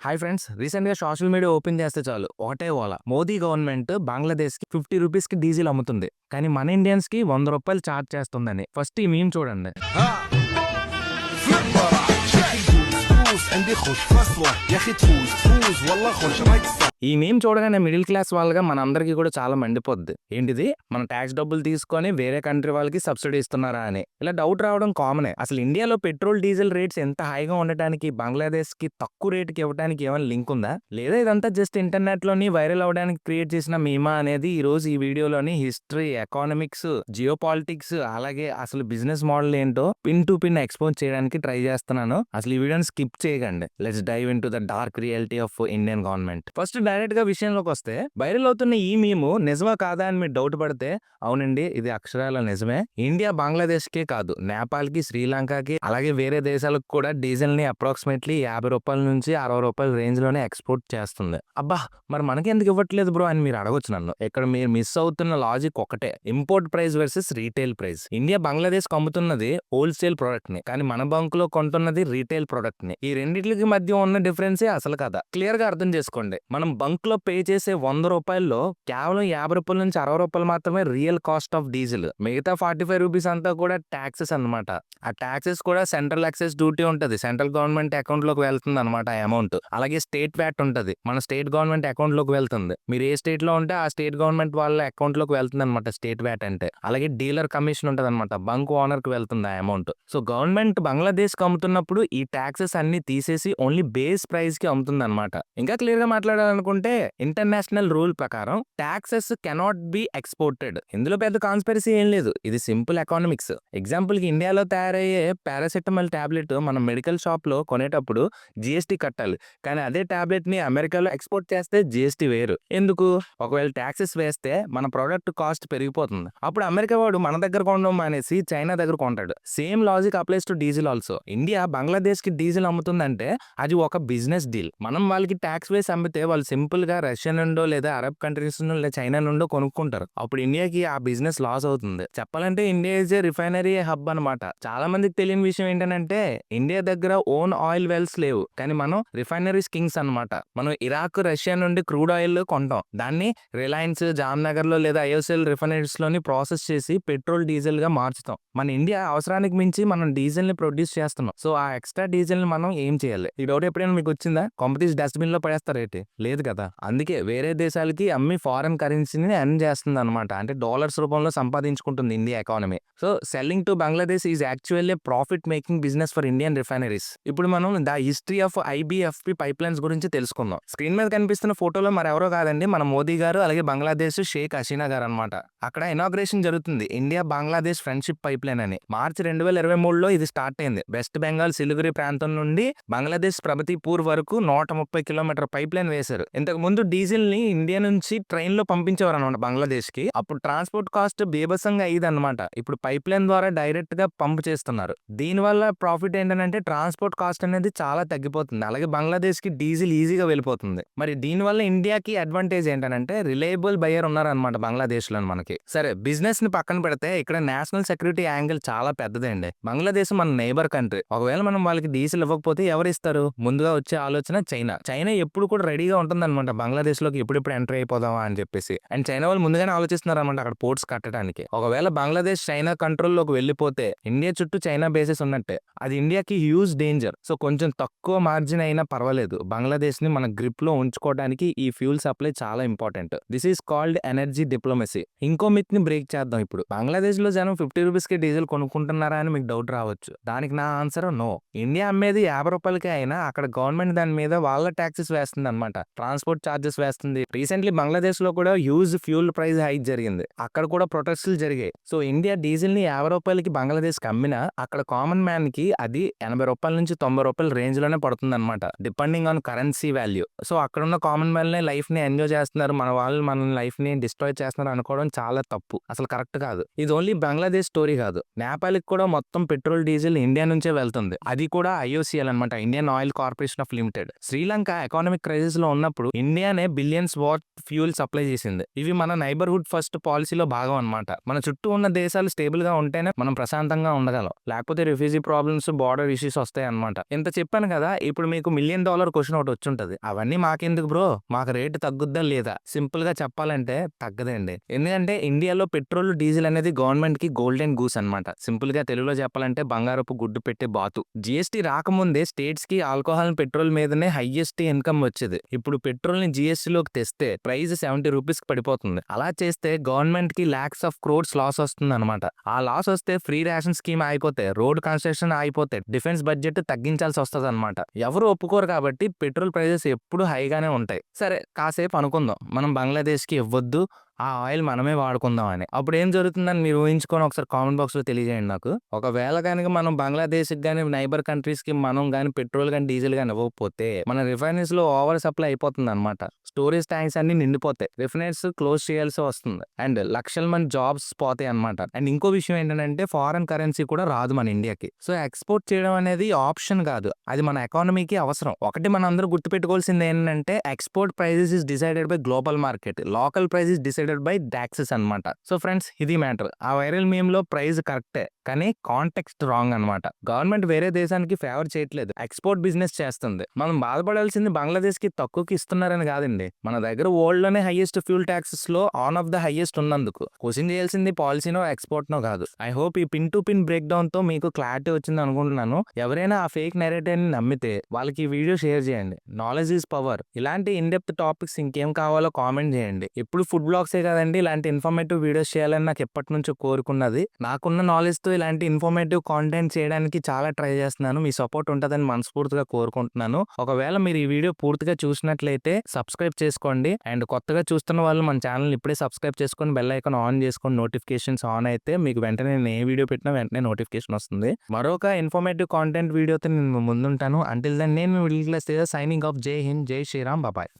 Hi friends, రీసెంట్గా social media open చేస్తే చాలు ఒకటే ఓలా. మోదీ గవర్నమెంట్ బంగ్లాదేశ్కి 50 రూపీస్కి డీజిల్ అమ్ముతుంది, కానీ మన ఇండియన్స్కి 100 రూపాయలు ఛార్జ్ చేస్తుందని. ఫస్ట్ ఈ మీమ్ చూడండి. عندي خوش فصلة يا اخي تفوز والله خوش رقصة. ఈ మీమ్ చూడగానే మిడిల్ క్లాస్ వాళ్ళగా మన అందరికీ కూడా చాలా మండిపోద్ది. ఏంటిది, మన ట్యాక్స్ డబ్బులు తీసుకొని వేరే కంట్రీ వాళ్ళకి సబ్సిడీ ఇస్తున్నారా అని. ఇలా డౌట్ రావడం కామనే. అసలు ఇండియాలో పెట్రోల్ డీజిల్ రేట్స్ ఎంత హైగా ఉండటానికి బంగ్లాదేశ్ కి తక్కువ రేటుకి ఇవ్వడానికి ఏమైనా లింక్ ఉందా, లేదా ఇదంతా జస్ట్ ఇంటర్నెట్ లోని వైరల్ అవడానికి క్రియేట్ చేసిన మీమా అనేది ఈ రోజు ఈ వీడియోలోని హిస్టరీ, ఎకానమిక్స్, జియో పాలిటిక్స్, అలాగే అసలు బిజినెస్ మోడల్ ఏంటో పిన్ టు పిన్ ఎక్స్పోజ్ చేయడానికి ట్రై చేస్తున్నాను. అసలు ఈ వీడియోని స్కిప్ చేయకండి. Let's dive into the dark reality of Indian government. First direct గా విషయంలోకి వస్తే, వైరల్ అవుతున్న ఈ మీము నిజమా కాదా అని మీరు డౌట్ పడితే, అవునండి, ఇది అక్షరాల నిజమే. ఇండియా బంగ్లాదేశ్ కే కాదు, నేపాల్ కి, శ్రీలంకకి, అలాగే వేరే దేశాలకు కూడా డీజిల్ ని అప్రాక్సిమేట్లీ 50 రూపాయల నుంచి 60 రూపాయల రేంజ్ లోనే ఎక్స్పోర్ట్ చేస్తుంది. అబ్బా, మరి మనకి ఎందుకు ఇవ్వట్లేదు బ్రో అని మీరు అడగొచ్చు నన్ను. ఇక్కడ మీరు మిస్ అవుతున్న లాజిక్ ఒకటే, import price versus retail price. India Bangladesh అమ్ముతున్నది హోల్సేల్ ప్రొడక్ట్ ని, కానీ మన బంక్ లో కొంటున్నది రీటైల్ ప్రొడక్ట్ ని. ఈ రెండింటికి మధ్య ఉన్న డిఫరెన్సే అసలు కదా. క్లియర్ గా అర్థం చేసుకోండి. మనం బంక్ లో పే చేసే 100 రూపాయల్లో కేవలం 50 రూపాయల నుంచి 60 రూపాయలు మాత్రమే రియల్ కాస్ట్ ఆఫ్ డీజిల్. మిగతా 45 రూపీస్ అంతా కూడా ట్యాక్సెస్ అనమాట. ఆ ట్యాక్సెస్ కూడా సెంట్రల్ ఎక్సైజ్ డ్యూటీ ఉంటది, సెంట్రల్ గవర్నమెంట్ అకౌంట్ లోకి వెళ్తుంది అనమాట ఆ అమౌంట్. అలాగే స్టేట్ వ్యాట్ ఉంటది, మన స్టేట్ గవర్నమెంట్ అకౌంట్ లోకి వెళ్తుంది. మీరు ఏ స్టేట్ లో ఉంటే ఆ స్టేట్ గవర్నమెంట్ వాళ్ళ అకౌంట్ లోకి వెళ్తుంది అనమాట స్టేట్ వ్యాట్ అంటే. అలాగే డీలర్ కమిషన్ ఉంటది అనమాట, బంక్ ఓనర్ కి వెళ్తుంది ఆ అమౌంట్. సో గవర్నమెంట్ బంగ్లాదేశ్ కి అమ్ముతున్నప్పుడు ఈ ట్యాక్సెస్ అన్ని తీసేసి ఓన్లీ బేస్ ప్రైస్ కి అమ్ముతుంది అనమాట. ఇంకా క్లియర్ గా మాట్లాడాలనుకుంటే, ఇంటర్నేషనల్ రూల్ ప్రకారం ట్యాక్సెస్ కెనాట్ బి ఎక్స్పోర్టెడ్. ఇందులో పెద్ద కాన్స్పిరసీ ఏం లేదు, ఇది సింపుల్ ఎకానమిక్స్. ఎగ్జాంపుల్ కి ఇండియాలో తయారయ్యే పారాసెటమాల్ టాబ్లెట్ మనం మెడికల్ షాప్ లో కొనేటప్పుడు జిఎస్టీ కట్టాలి, కానీ అదే టాబ్లెట్ ని అమెరికాలో ఎక్స్పోర్ట్ చేస్తే జిఎస్టీ వేరు. ఎందుకు? ఒకవేళ ట్యాక్సెస్ వేస్తే మన ప్రోడక్ట్ కాస్ట్ పెరిగిపోతుంది. అప్పుడు అమెరికా వాడు మన దగ్గర కొనడం మానేసి చైనా దగ్గర కొంటాడు. Same logic applies to diesel also. India Bangladesh కి డీజిల్ అమ్ముతుందంటే అది ఒక బిజినెస్ డీల్. మనం వాళ్ళకి ట్యాక్స్ వేసి అమ్మితే వాళ్ళు సింపుల్ గా రష్యా నుండో లేదా అరబ్ కంట్రీస్ నుండో లేదా చైనా నుండో కొనుక్కుంటారు. అప్పుడు ఇండియాకి ఆ బిజినెస్ లాస్ అవుతుంది. చెప్పాలంటే India is a refinery hub అనమాట. చాలా మందికి తెలియని విషయం ఏంటంటే, ఇండియా దగ్గర ఓన్ ఆయిల్ వెల్స్ లేవు, కానీ మనం రిఫైనరీస్ కింగ్స్ అనమాట. మనం ఇరాక్, రష్యా నుండి క్రూడ్ ఆయిల్ కొంటాం, దాన్ని రిలయన్స్, జామ్నగర్ లో లేదా ఐఓసిఎల్ రిఫైనరీస్ లోని ప్రాసెస్ చేసి పెట్రోల్, డీజిల్ గా మార్చుతాం. మన ఇండియా అవసరానికి మించి మనం డీజిల్ ని ప్రొడ్యూస్ చేస్తున్నాం. సో ఆ ఎక్స్ట్రా డీజిల్ ని మనం ఏం చేయాలి? ఈ డౌట్ ఎప్పుడైనా మీకు వచ్చిందా? కాంపిటీస్ డస్ట్బిన్ లో పడేస్తారేంటి? లేదు కదా. అందుకే వేరే దేశాలకి అమ్మి ఫారెన్ కరెన్సీని ఎర్న్ చేస్తుంది అనమాట. అంటే డాలర్స్ రూపంలో సంపాదించుకుంటుంది India economy. So selling to Bangladesh is actually profit making business for Indian refineries. ఇప్పుడు మనం the history of IBFP pipelines గురించి తెలుసుకుందాం. స్క్రీన్ మీద కనిపిస్తున్న ఫోటోలో మరెవరో కాదండి, మన మోదీ గారు, అలాగే బంగ్లాదేశ్ షేక్ హసీనా గారు అనమాట. అక్కడ ఇనాగ్రేషన్ జరుగుతుంది India Bangladesh friendship pipe line అని. మార్చి 2023లో ఇది స్టార్ట్ అయింది. వెస్ట్ బెంగాల్ సిలిగురి ప్రాంతం నుండి బంగ్లాదేశ్ ప్రభతిపూర్ వరకు 130 కిలోమీటర్ పైప్ లైన్ వేశారు. ఇంతకు ముందు డీజిల్ ని ఇండియా నుంచి ట్రైన్ లో పంపించేవారు అనమాట బంగ్లాదేశ్ కి. అప్పుడు ట్రాన్స్పోర్ట్ కాస్ట్ బీభత్సంగా అయ్యింది అనమాట. ఇప్పుడు పైప్ లైన్ ద్వారా డైరెక్ట్ గా పంప్ చేస్తున్నారు. దీని వల్ల ప్రాఫిట్ ఏంటంటే ట్రాన్స్పోర్ట్ కాస్ట్ అనేది చాలా తగ్గిపోతుంది. అలాగే బంగ్లాదేశ్ కి డీజిల్ ఈజీగా వెళ్ళిపోతుంది. మరి దీని వల్ల ఇండియాకి అడ్వాంటేజ్ ఏంటంటే, రిలయబుల్ బయర్ ఉన్నారనమాట బంగ్లాదేశ్ లో మనకి. సరే, బిజినెస్ ని పక్కన పెడితే ఇక్కడ నేషనల్ సెక్యూరిటీ యాంగిల్ చాలా పెద్దదండి. బంగ్లాదేశ్ మన నైబర్ కంట్రీ. ఒకవేళ మనం వాళ్ళకి డీజిల్ ఇవ్వకపోతే ఎవరు ఇస్తారు? ముందుగా వచ్చే ఆలోచన చైనా. చైనా ఎప్పుడు కూడా రెడీగా ఉంటుంది అనమాట బంగ్లాదేశ్ లోకి ఎప్పుడెప్పుడు ఎంటర్ అయిపోదామా అని చెప్పేసి. అండ్ చైనా వాళ్ళు ముందుగానే ఆలోచిస్తున్నారు అనమాట అక్కడ పోర్ట్స్ కట్టడానికి. ఒకవేళ బంగ్లాదేశ్ చైనా కంట్రోల్ లోకి వెళ్ళిపోతే ఇండియా చుట్టూ చైనా బేసెస్ ఉన్నట్టే. అది ఇండియాకి హ్యూజ్ డేంజర్. సో కొంచెం తక్కువ మార్జిన్ అయినా పర్వాలేదు, బంగ్లాదేశ్ ని మన గ్రిప్ లో ఉంచుకోవడానికి ఈ ఫ్యూల్ సప్లై చాలా important. This is called energy diplomacy. ఇంకో మిత్ ని బ్రేక్ చేద్దాం. ఇప్పుడు బంగ్లాదేశ్ లో జనం 50 రూపీస్ కి డీజిల్ కొనుక్కుంటున్నారా అని మీకు డౌట్ రావచ్చు. దానికి నా ఆన్సర్ నో. ఇండియా అమ్మేది 50 రూపాయలకే అయినా అక్కడ గవర్నమెంట్ దాని మీద వాళ్ళ ట్యాక్సెస్ వేస్తుంది అనమాట, ట్రాన్స్పోర్ట్ చార్జెస్ వేస్తుంది. రీసెంట్లీ బంగ్లాదేశ్ లో కూడా హ్యూజ్ ఫ్యూల్ ప్రైస్ హైక్ జరిగింది. అక్కడ కూడా ప్రొటెస్టులు జరిగాయి. సో ఇండియా డీజిల్ ని 50 రూపాయలకి బంగ్లాదేశ్ కి అమ్మినా అక్కడ కామన్ మ్యాన్ కి అది 80 రూపాయల నుంచి 90 రూపాయల రేంజ్ లోనే పడుతుంది అనమాట, depending on currency value. So అక్కడ ఉన్న కామన్ మ్యాన్ లైఫ్ ని ఎంజాయ్ చేస్తున్నారు, మన వాళ్ళు మన లైఫ్ ని డిస్ట్రాయ్ చేస్తున్నారు అనుకోవడం చాలా తప్పు, అసలు కరెక్ట్ కాదు. ఇది ఓన్లీ బంగ్లాదేశ్ స్టోరీ కాదు, నేపాల్ కి కూడా మొత్తం పెట్రోల్, డీజిల్ ఇండియా నుంచే వెళ్తుంది. అది కూడా ఐఓసిఎల్ అనమాట, Indian oil corporation of limited. Sri Lanka economic crisis లో ఉన్నప్పుడు ఇండియానే బిలియన్స్ వాట్ ఫ్యూల్ సప్లై చేసింది. ఇవి మన నైబర్హుడ్ ఫస్ట్ పాలసీలో భాగం అన్నమాట. మన చుట్టూ ఉన్న దేశాలు స్టేబుల్ గా ఉంటేనే మనం ప్రశాంతంగా ఉండగలం, లేకపోతే రిఫ్యూజీ ప్రాబ్లమ్స్, బార్డర్ ఇష్యూస్ వస్తాయి అనమాట. ఇంత చెప్పాను కదా, ఇప్పుడు మీకు $1 మిలియన్ క్వశ్చన్ ఒకటి వచ్చుంటది. అవన్నీ మాకెందుకు బ్రో, మాకు రేటు తగ్గుద్దా లేదా? సింపుల్ గా చెప్పాలంటే తగ్గదండి. ఎందుకంటే ఇండియాలో పెట్రోల్, డీజిల్ అనేది గవర్నమెంట్ కి గోల్డెన్ గూస్ అన్నమాట. సింపుల్ గా తెలుగులో చెప్పాలంటే బంగారపు గుడ్డు పెట్టే బాతు. జిఎస్టీ రాకముందే స్టేట్స్ కి ఆల్కహాల్, పెట్రోల్ మీదనే హైయెస్ట్ ఇన్కమ్ వచ్చేది. ఇప్పుడు పెట్రోల్ ని జిఎస్టీ లోకి తెస్తే ప్రైస్ 70 రూపీస్ కి పడిపోతుంది. అలా చేస్తే గవర్నమెంట్ కి లాక్స్ ఆఫ్ క్రోడ్స్ లాస్ వస్తుంది అనమాట. ఆ లాస్ వస్తే ఫ్రీ రేషన్ స్కీమ్ అయిపోతే, రోడ్ కన్స్ట్రక్షన్ అయిపోతే, డిఫెన్స్ బడ్జెట్ తగ్గించాల్సి వస్తుంది అనమాట. ఎవరు ఒప్పుకోరు కాబట్టి పెట్రోల్ ప్రైజెస్ ఎప్పుడు హైగానే ఉంటాయి. సరే, కాసేపు అనుకుందాం మనం బంగ్లాదేశ్ కి ఇవ్వద్దు, ఆ ఆయిల్ మనమే వాడుకుందాం అని. అప్పుడు ఏం జరుగుతుందని మీరు ఊహించుకొని ఒకసారి కామెంట్ బాక్స్ లో తెలియజేయండి నాకు. ఒకవేళ కనుక మనం బంగ్లాదేశ్ గానీ, నైబర్ కంట్రీస్ కి మనం గానీ పెట్రోల్ గానీ, డీజిల్ గానీ ఇవ్వకపోతే మన రిఫైనరీస్ లో ఓవర్ సప్లై అయిపోతుంది అనమాట. స్టోరేజ్ ట్యాంక్స్ అన్ని నిండిపోతాయి, రిఫైనరీస్ క్లోజ్ చేయాల్సి వస్తుంది, అండ్ లక్షల మంది జాబ్స్ పోతాయి అనమాట. అండ్ ఇంకో విషయం ఏంటంటే ఫారెన్ కరెన్సీ కూడా రాదు మన ఇండియాకి. సో ఎక్స్పోర్ట్ చేయడం అనేది ఆప్షన్ కాదు, అది మన ఎకానమీకి అవసరం. ఒకటి మనం అందరూ గుర్తుపెట్టుకోవాల్సింది ఏంటంటే export prices is decided by global market, local price is decided by taxes అన్నమాట. సో ఫ్రెండ్స్, ఇది మ్యాటర్. ఆ వైరల్ మీమ్ లో ప్రైస్ కరెక్టే, కానీ కాంటెక్స్ట్ రాంగ్ అన్నమాట. గవర్నమెంట్ వేరే దేశానికి ఫేవర్ చేయట్లేదు, ఎక్స్పోర్ట్ బిజినెస్ చేస్తుంది. మనం బాధపడాల్సింది బంగ్లాదేశ్ కి తక్కువకి ఇస్తున్నారని కాదండి, మన దగ్గర వరల్డ్ లోనే హైయెస్ట్ ఫ్యూల్ ట్యాక్సెస్ లో ఆన్ ఆఫ్ ద హైయెస్ట్ ఉన్నందుకు. క్వశ్చన్ చేయాల్సింది పాలసీనో ఎక్స్పోర్ట్ నో కాదు. ఐ హోప్ ఈ pin to pin break down తో మీకు క్లారిటీ వచ్చింది అనుకుంటున్నాను. ఎవరైనా ఆ ఫేక్ నెరేటివ్ ని నమ్మితే వాళ్ళకి ఈ వీడియో షేర్ చేయండి. Knowledge is power. ఇలాంటి ఇన్ డెప్త్ టాపిక్స్ ఇంకేం కావాలో కామెంట్ చేయండి. ఎప్పుడు ఫుడ్ బ్లాగ్సే కదండి, ఇలాంటి ఇన్ఫర్మేటివ్ వీడియోస్ చేయాలని నాకు ఎప్పటి నుంచో కోరుకున్నది. నాకున్న నాలెడ్జ్ తో ఇలాంటి ఇన్ఫర్మేటివ్ కాంటెంట్ చేయడానికి చాలా ట్రై చేస్తున్నాను. మీ సపోర్ట్ ఉంటుందని మనస్ఫూర్తిగా కోరుకుంటున్నాను. ఒకవేళ మీరు ఈ వీడియో పూర్తిగా చూసినట్లయితే సబ్స్క్రైబ్ చేసుకోండి. అండ్ కొత్తగా చూస్తున్న వాళ్ళు మన ఛానల్ ఇప్పుడే సబ్స్క్రైబ్ చేసుకొని బెల్ ఐకాన్ ఆన్ చేసుకొని నోటిఫికేషన్స్ ఆన్ అయితే మీకు వెంటనే నేను ఏ వీడియో పెట్టినా వెంటనే నోటిఫికేషన్ వస్తుంది. మరొక ఇన్ఫర్మేటివ్ కాంటెంట్ వీడియోతో నేను ముందుంటాను. అంటిల్ దెన్ నేను మిడిల్ క్లాస్ సైనింగ్ ఆఫ్. జై హింద్, జై శ్రీరామ్, బాబాయ్.